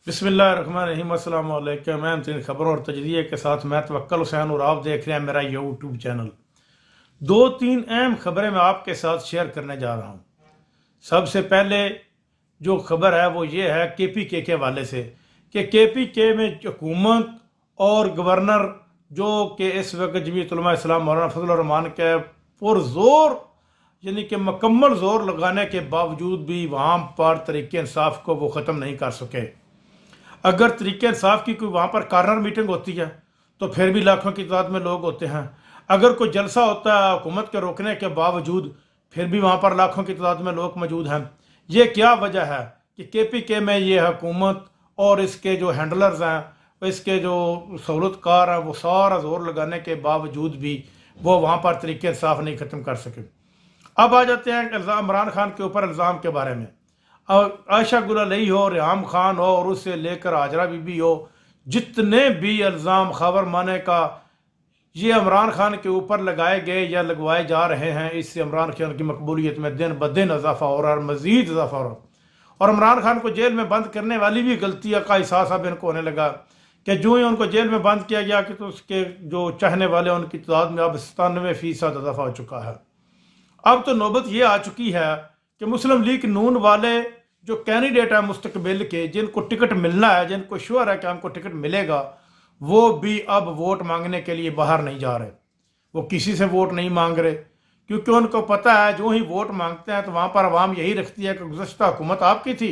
बिस्मिल्लाहिर्रहमानिर्रहीम। अस्सलाम वालेकुम। अहम तरीन खबरों और तजज़िये के साथ मैं तवक्कल हुसैन और आप देख रहे हैं मेरा यूट्यूब चैनल। दो तीन अहम खबरें मैं आपके साथ शेयर करने जा रहा हूँ। सबसे पहले जो खबर है वो ये है KPK के हवाले से कि KPK में हुकूमत और गवर्नर जो कि इस वक्त जमीयत उलमा इस्लाम मौलाना फजल रहमान के पुरजोर यानी कि मुकम्मल जोर लगाने के बावजूद भी वहाँ पर तरीके इंसाफ को वो ख़त्म नहीं कर सके। अगर तरीके इंसाफ की कोई वहाँ पर कार्नर मीटिंग होती है तो फिर भी लाखों की तादाद में लोग होते हैं। अगर कोई जलसा होता है हुकूमत के रोकने के बावजूद फिर भी वहाँ पर लाखों की तादाद में लोग मौजूद हैं। ये क्या वजह है कि KPK में ये हुकूमत और इसके जो हैंडलर्स हैं, इसके जो सहूलतकार हैं, वो सारा जोर लगाने के बावजूद भी वो वहाँ पर तरीके इंसाफ नहीं ख़त्म कर सके। अब आ जाते हैं इमरान खान के ऊपर इल्ज़ाम के बारे में। आयशा गुल अलई हो, रिहाम खान हो और उससे लेकर हाजरा बीबी हो, जितने भी इल्ज़ाम खबर माने का ये इमरान खान के ऊपर लगाए गए या लगवाए जा रहे हैं, इससे इमरान खान की मकबूलियत में दिन ब दिन इजाफा हो रहा है, मजीद इजाफा हो रहा है। और इमरान खान को जेल में बंद करने वाली भी गलती का एहसास अब इनको होने लगा कि जो ही उनको जेल में बंद किया गया कि तो उसके जो चाहने वाले उनकी तादाद में अब 97% इजाफा हो चुका है। अब तो नौबत ये आ चुकी है कि मुस्लिम लीग नून वाले जो कैंडिडेट है मुस्तकबिल के, जिनको टिकट मिलना है, जिनको श्योर है कि हमको टिकट मिलेगा, वो भी अब वोट मांगने के लिए बाहर नहीं जा रहे। वो किसी से वोट नहीं मांग रहे क्योंकि उनको पता है जो ही वोट मांगते हैं तो वहाँ पर आवाम यही रखती है कि गुज़श्ता हुकूमत आपकी थी,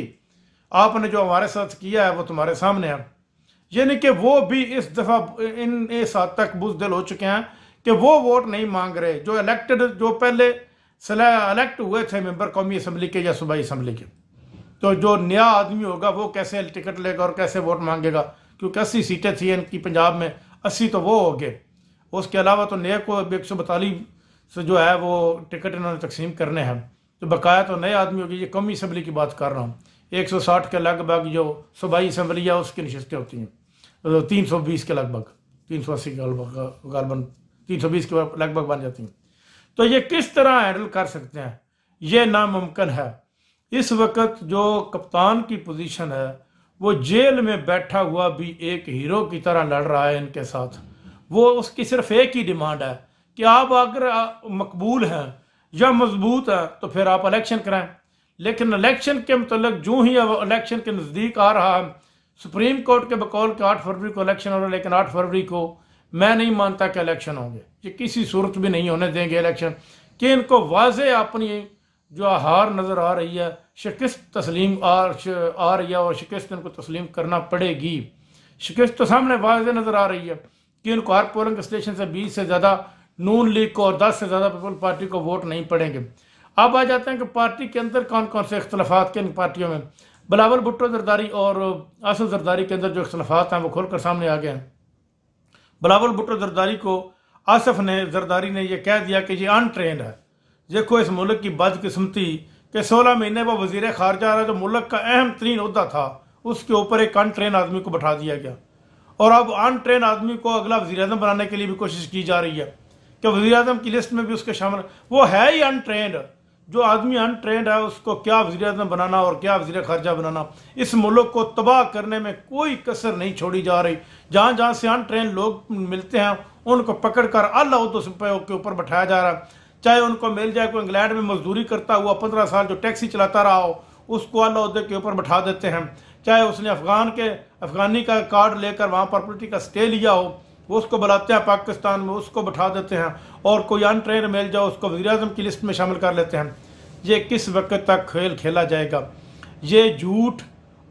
आपने जो हमारे साथ किया है वो तुम्हारे सामने है। यानी कि वो भी इस दफ़ा इस हद तक बुज़दिल हो चुके हैं कि वो वोट नहीं मांग रहे जो इलेक्टेड, जो पहले इलेक्ट हुए थे मेंबर कौमी असम्बली के या सूबाई असम्बली के। तो जो नया आदमी होगा वो कैसे टिकट लेगा और कैसे वोट मांगेगा, क्योंकि 80 सीटें थी इनकी पंजाब में, 80 तो वो हो गए। उसके अलावा तो नए को 142 से जो है वो टिकट इन्होंने तकसीम करने हैं, तो बकाया तो नए आदमी होगी। ये कौमी असम्बली की बात कर रहा हूँ। 160 के लगभग जो सूबाई असम्बली है उसकी नशस्तें होती हैं, 320 के लगभग, 380 के गालबन 320 के लगभग बन जाती हैं। तो ये किस तरह हैंडल कर सकते हैं, ये नामुमकिन है। इस वक्त जो कप्तान की पोजीशन है वो जेल में बैठा हुआ भी एक हीरो की तरह लड़ रहा है इनके साथ। वो उसकी सिर्फ एक ही डिमांड है कि आप अगर मकबूल हैं या मजबूत हैं तो फिर आप इलेक्शन कराएं। लेकिन इलेक्शन के मतलब जो ही इलेक्शन के नज़दीक आ रहा है, सुप्रीम कोर्ट के बकौल के 8 फरवरी को इलेक्शन हो रहा है, लेकिन 8 फरवरी को मैं नहीं मानता कि इलेक्शन होंगे। ये किसी सूरत भी नहीं होने देंगे इलेक्शन, कि इनको वाज़े अपनी जो हार नज़र आ रही है, शिकस्त तस्लीम आ रही है और शिकस्त इनको तस्लीम करना पड़ेगी। शिकस्त तो सामने वाज़े नज़र आ रही है कि इनको हर पोलिंग स्टेशन से 20 से ज़्यादा नून लीग को और 10 से ज़्यादा पीपल पार्टी को वोट नहीं पड़ेंगे। अब आ जाते हैं कि पार्टी के अंदर कौन कौन से इख्तलाफात के इन पार्टियों में। बिलावल भुट्टो जरदारी और आसिफ जरदारी के अंदर जो इख्तलाफात हैं वो खुलकर सामने आ गए हैं। बिलावल भुट्टो जरदारी को आसिफ जरदारी ने यह कह दिया कि ये अनट्रेंड है। देखो इस मुल्क की बदकिस्मती कि 16 महीने वो वजीर खारजा रहा, जो मुल्क का अहम तरीन ओहदा था, उसके ऊपर एक अनट्रेन आदमी को बैठा दिया गया। और अब अनट्रेन आदमी को अगला वज़ीर आज़म बनाने के लिए भी कोशिश की जा रही है कि वज़ीर आज़म की लिस्ट में भी उसके शामिल, वो है ही अनट्रेंड। जो आदमी अनट्रेंड है उसको क्या वज़ीर आज़म बनाना और क्या वज़ीर खारजा बनाना। इस मुल्क को तबाह करने में कोई कसर नहीं छोड़ी जा रही। जहाँ जहाँ से अनट्रेंड लोग मिलते हैं उनको पकड़ कर आला ओहदों के ऊपर बैठाया जा रहा है। चाहे उनको मिल जाए कोई इंग्लैंड में मजदूरी करता हुआ 15 साल जो टैक्सी चलाता रहा हो, उसको आला ओहदे के ऊपर बैठा देते हैं। चाहे उसने अफगानी का कार्ड लेकर वहाँ पर पॉलिटिकल स्टे लिया हो, वो उसको बुलाते हैं पाकिस्तान में, उसको बैठा देते हैं। और कोई अनट्रेंड मिल जाओ उसको वज़ीर आज़म की लिस्ट में शामिल कर लेते हैं। ये किस वक्त तक खेल खेला जाएगा? ये झूठ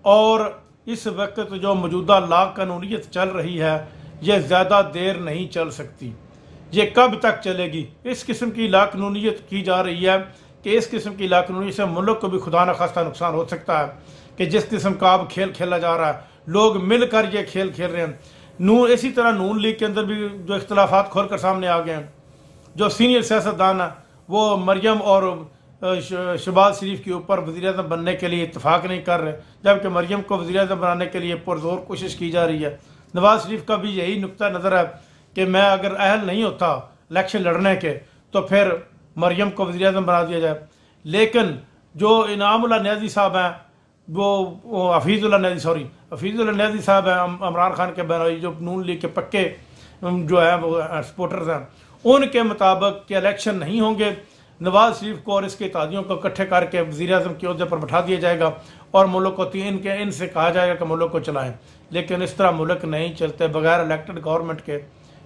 और इस वक्त जो मौजूदा लाकानूनियत चल रही है ये ज़्यादा देर नहीं चल सकती। ये कब तक चलेगी? इस किस्म की लाकानूनियत की जा रही है कि इस किस्म की लाकानूनियत से मुल्क को भी खुदा न खास्ता नुकसान हो सकता है। कि जिस किस्म का अब खेल खेला जा रहा है, लोग मिलकर ये खेल खेल रहे हैं। इसी तरह नून लीग के अंदर भी जो इख्तलाफात खोल कर सामने आ गए हैं। जो सीनियर सियासतदान है वो मरियम और शहबाज शरीफ के ऊपर वज़ीर आज़म बनने के लिए इत्तेफाक नहीं कर रहे, जबकि मरियम को वज़ीर आज़म बनाने के लिए पुरजोर कोशिश की जा रही है। नवाज शरीफ का भी यही नुक्ता नज़र है कि मैं अगर अहल नहीं होता इलेक्शन लड़ने के तो फिर मरियम को वज़ीर आज़म बना दिया जाए। लेकिन जो इनामुल्लाह न्याज़ी साहब हैं वो हफीज़ुल्लाह नदी, सॉरी हफीज़ुल्लाह नदी साहब हैं, इमरान खान के बहनोई, जो नून लीग के पक्के जो है वो सपोर्टर्स हैं, उनके मुताबिक कि इलेक्शन नहीं होंगे, नवाज शरीफ को और इसके इत्तेहादियों को इकट्ठे करके वज़ीर आज़म के ओहदे पर बैठा दिया जाएगा और मुल्क को इनसे कहा जाएगा कि मुल्क को चलाएं। लेकिन इस तरह मुल्क नहीं चलते, बगैर इलेक्टेड गवर्नमेंट के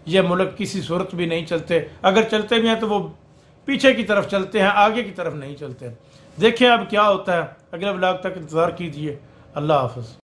ये मुल्क किसी सूरत भी नहीं चलते। अगर चलते भी हैं तो वो पीछे की तरफ चलते हैं, आगे की तरफ नहीं चलते। देखें अब क्या होता है, अगले ब्लॉग तक इंतज़ार कीजिए। अल्लाह हाफ़िज़।